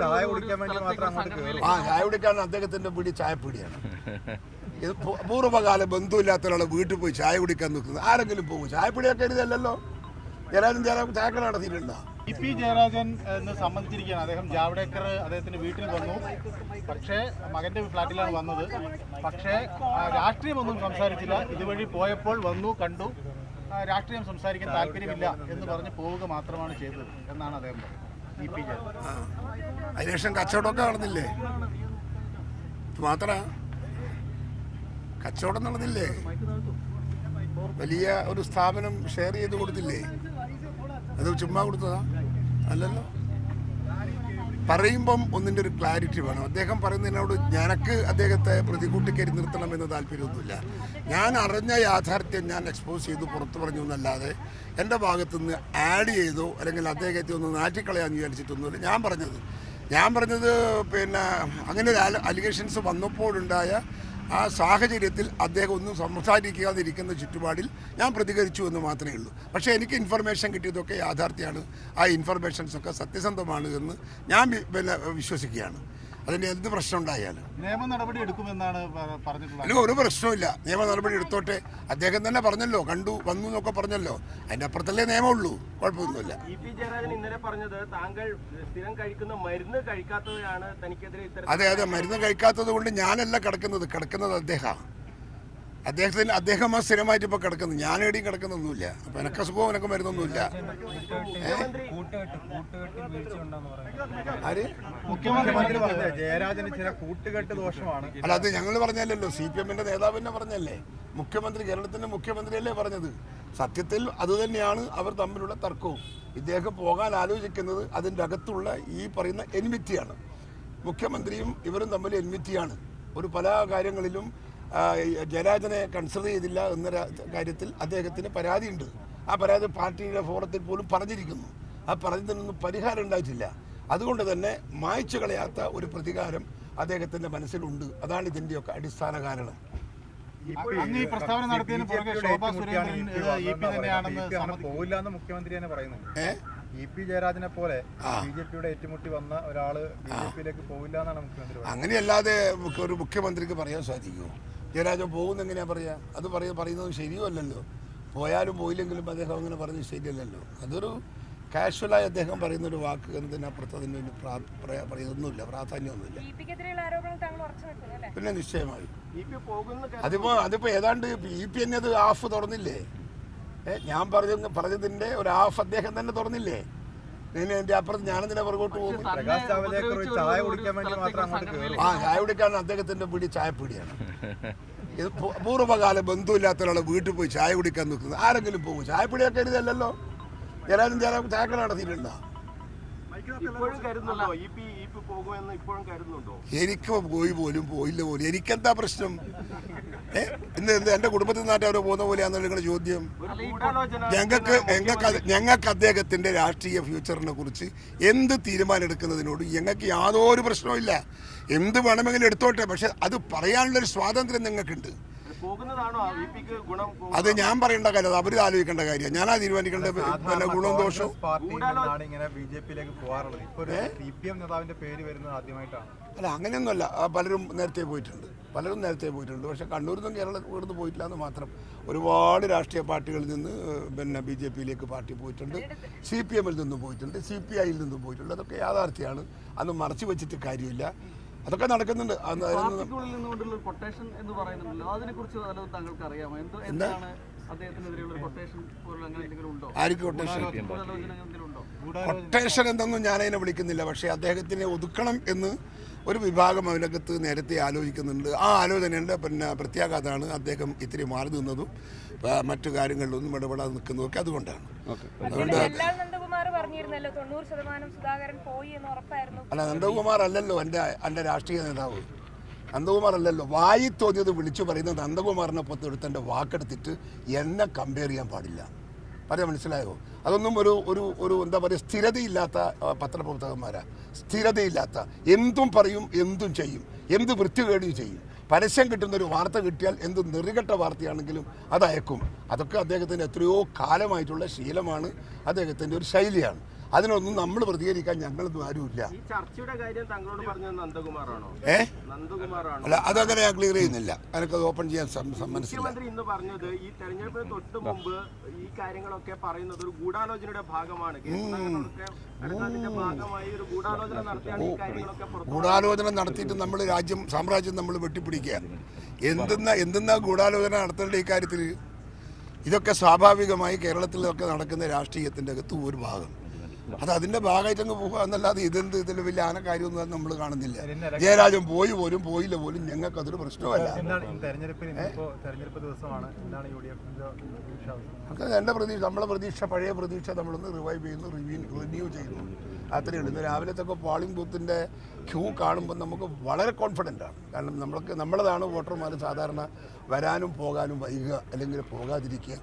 ചായ കുടിക്കാൻ വേണ്ടി മാത്രം ചായ കുടിക്കാൻ അദ്ദേഹത്തിന്റെ വീട് ചായപ്പീടിയാണ്. ഇത് പൂർവ്വകാല ബന്ധുവില്ലാത്ത ഒരാളെ വീട്ടിൽ പോയി ചായ കുടിക്കാൻ നിൽക്കുന്നത് ആരെങ്കിലും പോകും? ചായപ്പീടിയൊക്കെ എഴുതല്ലോ. ചായക്കട നടത്തിയിട്ടുണ്ടോ? പി ജയരാജൻ എന്ന് സംബന്ധിച്ചിരിക്കുകയാണ്. അദ്ദേഹം ജാവ്ദേക്കർ അദ്ദേഹത്തിന്റെ വീട്ടിൽ വന്നു, പക്ഷേ മകന്റെ ഫ്ലാറ്റിലാണ് വന്നത്. പക്ഷേ രാഷ്ട്രീയമൊന്നും സംസാരിച്ചില്ല. ഇതുവഴി പോയപ്പോൾ വന്നു, കണ്ടു, രാഷ്ട്രീയം സംസാരിക്കാൻ താല്പര്യമില്ല എന്ന് പറഞ്ഞ് പോവുക മാത്രമാണ് ചെയ്തത് എന്നാണ് അദ്ദേഹം പറയുന്നത്. പി ജയരാജൻ അതിനുശേഷം കച്ചവടമൊക്കെ നടന്നില്ലേ? മാത്രം കച്ചവടം നടന്നില്ലേ? വലിയ ഒരു സ്ഥാപനം ഷെയർ ചെയ്ത് കൊടുത്തില്ലേ? അത് ചുമ്മാ കൊടുത്തതാ? അല്ലല്ലോ. പറയുമ്പം ഒന്നിൻ്റെ ഒരു ക്ലാരിറ്റി വേണം. അദ്ദേഹം പറയുന്നതിനോട് ഞനക്ക് അദ്ദേഹത്തെ പ്രതികൂട്ടിക്കയറി നിർത്തണമെന്ന് താല്പര്യമൊന്നുമില്ല. ഞാൻ അറിഞ്ഞ യാഥാർത്ഥ്യം ഞാൻ എക്സ്പോസ് ചെയ്തു പുറത്തു പറഞ്ഞു എന്നല്ലാതെ എൻ്റെ ഭാഗത്തുനിന്ന് ആഡ് ചെയ്തോ അല്ലെങ്കിൽ അദ്ദേഹത്തെ ഒന്ന് നാറ്റിക്കളയാന്ന് വിചാരിച്ചിട്ടൊന്നുമില്ല. ഞാൻ പറഞ്ഞത് പിന്നെ അങ്ങനെ ഒരു അലിഗേഷൻസ് വന്നപ്പോഴുണ്ടായ ആ സാഹചര്യത്തിൽ അദ്ദേഹം ഒന്നും സംസാരിക്കാതിരിക്കുന്ന ചുറ്റുപാടിൽ ഞാൻ പ്രതികരിച്ചു എന്ന് മാത്രമേ ഉള്ളൂ. പക്ഷേ എനിക്ക് ഇൻഫർമേഷൻ കിട്ടിയതൊക്കെ യാഥാർത്ഥ്യമാണ്. ആ ഇൻഫർമേഷൻസൊക്കെ സത്യസന്ധമാണ് എന്ന് ഞാൻ വിശ്വസിക്കുകയാണ്. അതിന് എന്ത് പ്രശ്നം ഉണ്ടായാലും നിയമ നടപടി എടുക്കുമെന്നാണ് പറഞ്ഞിട്ടുള്ളത്. അല്ലെങ്കിൽ ഒരു പ്രശ്നമില്ല, നിയമ നടപടി എടുത്തോട്ടെ. അദ്ദേഹം തന്നെ പറഞ്ഞല്ലോ, കണ്ടു വന്നു എന്നൊക്കെ പറഞ്ഞല്ലോ. അതിൻ്റെ അപ്പുറത്തല്ലേ നിയമമുള്ളൂ, കുഴപ്പമൊന്നുമില്ല. പി ജയരാജൻ ഇന്നലെ പറഞ്ഞത് താങ്കൾ സ്ഥിരം കഴിക്കുന്ന മരുന്ന് കഴിക്കാത്തതാണ് തനിക്കെതിരെ. അതെ, മരുന്ന് കഴിക്കാത്തത് കൊണ്ട് ഞാനല്ല കിടക്കുന്നത് അദ്ദേഹം സ്ഥിരമായിട്ട് ഇപ്പോൾ കിടക്കുന്നത്. ഞാൻ എവിടെയും കിടക്കുന്നൊന്നുമില്ല. അപ്പം എനക്ക് അസുഖവും എനക്ക് മരുന്നൊന്നുമില്ല. മുഖ്യമന്ത്രി ജയരാജന് ചില കൂട്ടുകെട്ട് ദോഷമാണ്. അല്ല, അത് ഞങ്ങൾ പറഞ്ഞല്ലോ, CPM-ന്റെ നേതാവ് തന്നെ പറഞ്ഞല്ലേ. മുഖ്യമന്ത്രി, കേരളത്തിന്റെ മുഖ്യമന്ത്രിയല്ലേ പറഞ്ഞത്. സത്യത്തിൽ അതുതന്നെയാണ് അവർ തമ്മിലുള്ള തർക്കവും. ഇദ്ദേഹം പോകാൻ ആലോചിക്കുന്നത് അതിൻ്റെ അകത്തുള്ള ഈ പറയുന്ന എനിമിറ്റിയാണ്. മുഖ്യമന്ത്രിയും ഇവരും തമ്മിൽ എനിമിറ്റിയാണ്. പല കാര്യങ്ങളിലും ജയരാജനെ കൺസിഡർ ചെയ്തില്ല എന്ന കാര്യത്തിൽ അദ്ദേഹത്തിന് പരാതിയുണ്ട്. ആ പരാതി പാർട്ടിയുടെ ഫോറത്തിൽ പോലും പറഞ്ഞിരിക്കുന്നു. ആ പറഞ്ഞതിനൊന്നും പരിഹാരം ഉണ്ടായിട്ടില്ല. അതുകൊണ്ട് തന്നെ മായ്ച്ചു കളയാത്ത ഒരു പ്രതികാരം അദ്ദേഹത്തിന്റെ മനസ്സിലുണ്ട്. അതാണ് ഇതിന്റെയൊക്കെ അടിസ്ഥാന കാരണം. ഈ പ്രസ്താവന നടത്തിയതിന് പുറകെ ശോഭാ സുരേന്ദ്രൻ പോവില്ല എന്ന് മുഖ്യമന്ത്രി തന്നെ പറയുന്നു. പി ജയരാജനെ പോലെ BJP-യുടെ ഏറ്റുമുട്ടി വന്ന ഒരാള് BJP-യിലേക്ക് പോവില്ല എന്നാണ് മുഖ്യമന്ത്രി പറയുന്നത്. അങ്ങനെയല്ലാതെ ഒരു മുഖ്യമന്ത്രിക്ക് പറയാൻ സാധിക്കുമോ? ജയരാജൻ പോകുന്ന എങ്ങനെയാ പറയാ? അത് പറയുന്നത് ശരിയോ അല്ലല്ലോ. പോയാലും പോയില്ലെങ്കിലും അദ്ദേഹം അങ്ങനെ പറഞ്ഞത് ശരിയല്ലല്ലോ. അതൊരു കാഷ്വലായി അദ്ദേഹം പറയുന്ന ഒരു വാക്ക് എന്നതിനപ്പുറത്ത് അതിന് പറയുന്നൊന്നുമില്ല, പ്രാധാന്യമൊന്നുമില്ല. പിന്നെ നിശ്ചയമായി അതിപ്പോ ഏതാണ്ട് EP തന്നെ അത് ഹാഫ് തുറന്നില്ലേ? ഞാൻ പറഞ്ഞതിന്റെ ഒരു ഹാഫ് അദ്ദേഹം തന്നെ തുറന്നില്ലേ? എന്റെ അപ്പുറത്ത് ഞാനെന്തിനാ പുറകോട്ട് പോകുന്നു? ചായ കുടിക്കാൻ വേണ്ടി മാത്രം ചായ കുടിക്കാൻ അദ്ദേഹത്തിന്റെ വീട് ചായപ്പീടിയാണ്. ഇത് പൂർവ്വകാല ബന്ധുവില്ലാത്ത ഒരാളെ വീട്ടിൽ പോയി ചായ കുടിക്കാൻ നിൽക്കുന്നത് ആരെങ്കിലും പോകും? ചായപ്പീടിയൊക്കെ എഴുതല്ലോ. ചായക്കട നടത്തിയിട്ടുണ്ടോ? എനിക്ക് പോയി പോലും പോയില്ല പോലും. എനിക്കെന്താ പ്രശ്നം? എന്റെ കുടുംബത്തിൽ നാട്ടിൽ അവർ പോകുന്ന പോലെയാണെന്നുള്ള നിങ്ങളുടെ ചോദ്യം. ഞങ്ങൾക്ക് അദ്ദേഹത്തിന്റെ രാഷ്ട്രീയ ഫ്യൂച്ചറിനെ കുറിച്ച് എന്ത് തീരുമാനം എടുക്കുന്നതിനോട് ഞങ്ങൾക്ക് യാതൊരു പ്രശ്നവും. എന്ത് വേണമെങ്കിലും എടുത്തോട്ടെ, പക്ഷെ അത് പറയാനുള്ളൊരു സ്വാതന്ത്ര്യം ഞങ്ങൾക്കുണ്ട്. അത് ഞാൻ പറയേണ്ട കാര്യം, അത് അവർ ആലോചിക്കേണ്ട കാര്യം. ഞാനാ തീരുമാനിക്കേണ്ട ഗുണവും ദോഷവും. അല്ല, അങ്ങനെയൊന്നുമല്ല. പലരും നേരത്തെ പോയിട്ടുണ്ട്. പക്ഷെ കണ്ണൂരിൽ നിന്നും കേരളത്തിൽ പോയിട്ടില്ല എന്ന് മാത്രം. ഒരുപാട് രാഷ്ട്രീയ പാർട്ടികളിൽ നിന്ന് BJP-യിലേക്ക് പാർട്ടി പോയിട്ടുണ്ട്. CPM-ൽ നിന്നും പോയിട്ടുണ്ട്, CPI-യിൽ നിന്നും പോയിട്ടുണ്ട്. അതൊക്കെ യാഥാർത്ഥ്യമാണ്. അന്ന് മറച്ചു വെച്ചിട്ട് കാര്യമില്ല. അതൊക്കെ നടക്കുന്നുണ്ട്. കൊട്ടേഷൻ എന്തൊന്നും ഞാനതിനെ വിളിക്കുന്നില്ല. പക്ഷേ അദ്ദേഹത്തിനെ ഒതുക്കണം എന്ന് ഒരു വിഭാഗം അതിനകത്ത് നേരത്തെ ആലോചിക്കുന്നുണ്ട്. ആ ആലോചനയുടെ പ്രത്യാഘാതമാണ് അദ്ദേഹം ഇത്തിരി മാറി നിന്നതും മറ്റു കാര്യങ്ങളിലൊന്നും ഇടപെടാതെ നിൽക്കുന്നതൊക്കെ അതുകൊണ്ടാണ്. അല്ല, നന്ദകുമാർ അല്ലല്ലോ എൻ്റെ രാഷ്ട്രീയ നേതാവ്. നന്ദകുമാർ അല്ലല്ലോ. വായി തോന്നിയത് വിളിച്ചു പറയുന്നത് നന്ദകുമാറിനെ പുറത്തെടുത്ത് എൻ്റെ വാക്കെടുത്തിട്ട് എന്നെ കമ്പയർ ചെയ്യാൻ പാടില്ല. പറയാൻ മനസ്സിലായോ? അതൊന്നും ഒരു എന്താ പറയുക, സ്ഥിരതയില്ലാത്ത പത്രപ്രവർത്തകന്മാരാണ്. സ്ഥിരതയില്ലാത്ത, എന്തും പറയും, എന്തും ചെയ്യും, എന്ത് വൃത്തികേടും ചെയ്യും. പരസ്യം കിട്ടുന്നൊരു വാർത്ത കിട്ടിയാൽ എന്ത് നെറികെട്ട വാർത്തയാണെങ്കിലും അതയക്കും. അതൊക്കെ അദ്ദേഹത്തിൻ്റെ എത്രയോ കാലമായിട്ടുള്ള ശീലമാണ്, അദ്ദേഹത്തിൻ്റെ ഒരു ശൈലിയാണ്. അതിനൊന്നും നമ്മൾ പ്രതികരിക്കാൻ ഞങ്ങളൊന്നും ആരുമില്ല. ഈ ചർച്ചയുടെ കാര്യം താങ്കളോട് പറഞ്ഞത് നന്ദകുമാറാണോ? നന്ദകുമാറാണോ? അല്ല, അതങ്ങനെ ഞാൻ ക്ലിയർ ചെയ്യുന്നില്ല. എനിക്കത് ഓപ്പൺ ചെയ്യാൻ മനസ്സിലായി. മുഖ്യമന്ത്രി ഇന്ന് പറഞ്ഞത് ഈ തെരഞ്ഞെടുപ്പിന് തൊട്ട് മുമ്പ് ഈ കാര്യങ്ങളൊക്കെ പറയുന്നത് ഒരു ഗൂഢാലോചനയുടെ ഭാഗമാണ്. അതിന്റെ ഭാഗമായി ഒരു ഗൂഢാലോചന നടത്തിയാണ് ഈ കാര്യങ്ങളൊക്കെ ഗൂഢാലോചന നടത്തിയിട്ട് നമ്മൾ സാമ്രാജ്യം നമ്മൾ വെട്ടിപ്പിടിക്കുക. എന്തെന്നാ ഗൂഢാലോചന നടത്തേണ്ട ഈ കാര്യത്തിൽ? ഇതൊക്കെ സ്വാഭാവികമായി കേരളത്തിലൊക്കെ നടക്കുന്ന രാഷ്ട്രീയത്തിൻ്റെ അകത്ത് ഒരു ഭാഗം. അത് അതിൻ്റെ ഭാഗമായിട്ടങ്ങ് പോകുക എന്നല്ലാതെ ഇതിൽ വലിയ ആന കാര്യമൊന്നും നമ്മൾ കാണുന്നില്ല. ജയരാജൻ പോയില്ല പോലും ഞങ്ങൾക്കതൊരു പ്രശ്നമല്ല. എൻ്റെ പ്രതീക്ഷ, നമ്മളെ പ്രതീക്ഷ, പഴയ പ്രതീക്ഷ നമ്മളൊന്ന് റിവൈവ് ചെയ്യുന്നു, റിന്യൂ ചെയ്യുന്നു. അത്രയേ ഉള്ളൂ. ഇന്ന് രാവിലത്തൊക്കെ പോളിംഗ് ബൂത്തിൻ്റെ ക്യൂ കാണുമ്പോൾ നമുക്ക് വളരെ കോൺഫിഡൻ്റ് ആണ്. കാരണം നമ്മളതാണ് വോട്ടർമാർ സാധാരണ വരാനും പോകാനും വൈകുക അല്ലെങ്കിൽ പോകാതിരിക്കുക.